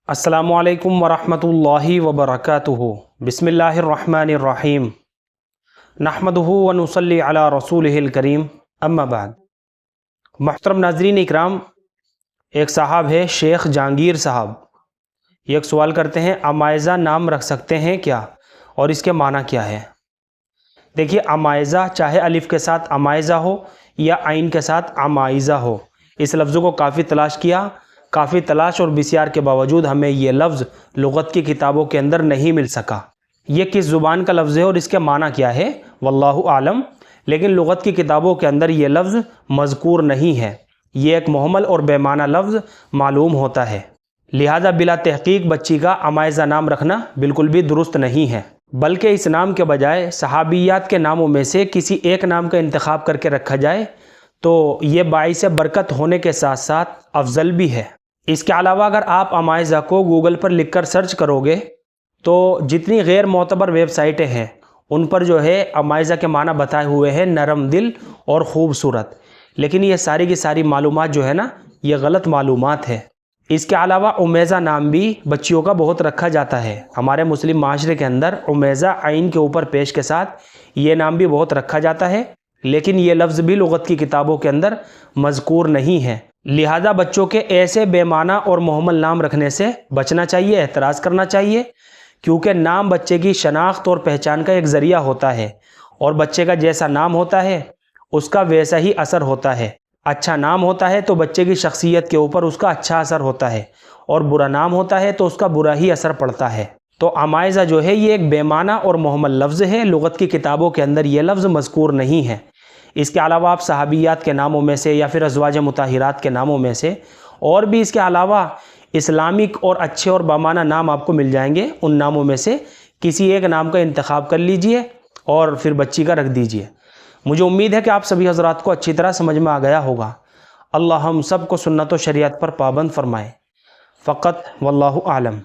अस्सलामु अलैकुम वरहमतुल्लाहि वबरकातुहु। बिस्मिल्लाहिर्रहमानिर्रहीम। नहमदुहु व नुसल्ली अला रसूलिहिल करीम, अम्मा बाद। मुहतरम नाज़रीन इकराम, एक साहब है शेख जहांगीर साहब, ये एक सवाल करते हैं, अमाइज़ा नाम रख सकते हैं क्या और इसके माना क्या है? देखिए, अमाइज़ा चाहे अलिफ़ के साथ अमाइज़ा हो या आइन के साथ अमाइज़ा हो, इस लफ्ज़ को काफ़ी तलाश किया, काफ़ी तलाश और बिस्यार के बावजूद हमें ये लफ्ज़ लुग़त की किताबों के अंदर नहीं मिल सका। ये किस ज़ुबान का लफ्ज़ है और इसके माना क्या है, वल्लाहु आलम। लेकिन लुग़त की किताबों के अंदर ये लफ्ज़ मज़कूर नहीं है। ये एक मुहम्मल और बेमाना लफ्ज़ मालूम होता है, लिहाजा बिला तहक़ीक़ बच्ची का अमाइज़ा नाम रखना बिल्कुल भी दुरुस्त नहीं है, बल्कि इस नाम के बजाय सहाबियात के नामों में से किसी एक नाम का इंतखाब करके रखा जाए तो ये बाइस बरकत होने के साथ साथ अफजल भी है। इसके अलावा अगर आप अमाइज़ा को गूगल पर लिखकर सर्च करोगे तो जितनी गैर मोतबर वेबसाइटें हैं उन पर जो है अमाइज़ा के माना बताए हुए हैं नरम दिल और ख़ूबसूरत, लेकिन ये सारी की सारी मालूमात जो है ना, ये गलत मालूमात है। इसके अलावा उमैज़ा नाम भी बच्चियों का बहुत रखा जाता है। हमारे मुस्लिम माशरे के अंदर उमैज़ा आइन के ऊपर पेश के साथ ये नाम भी बहुत रखा जाता है, लेकिन ये लफ्ज़ भी लुग़त की किताबों के अंदर मज़कूर नहीं है। लिहाजा बच्चों के ऐसे बेमाना और मुहम्मल नाम रखने से बचना चाहिए, एहतराज़ करना चाहिए, क्योंकि नाम बच्चे की शनाख्त और पहचान का एक ज़रिया होता है और बच्चे का जैसा नाम होता है उसका वैसा ही असर होता है। अच्छा नाम होता है तो बच्चे की शख्सियत के ऊपर उसका अच्छा असर होता है और बुरा नाम होता है तो उसका बुरा ही असर पड़ता है। तो अमाइज़ा जो है ये एक बेमाना और मुहम्मल लफ्ज़ है, लुग़त की किताबों के अंदर ये लफ्ज़ मज़कूर नहीं है। इसके अलावा आप सहाबियात के नामों में से या फिर अज़वाज मुताहिरात के नामों में से और भी इसके अलावा इस्लामिक और अच्छे और बामाना नाम आपको मिल जाएंगे, उन नामों में से किसी एक नाम का इंतखाब कर लीजिए और फिर बच्ची का रख दीजिए। मुझे उम्मीद है कि आप सभी हज़रात को अच्छी तरह समझ में आ गया होगा। अल्लाह हम सब को सुन्नत व शरीयत पर पाबंद फरमाए। फ़क़त वल्लाहु आलम।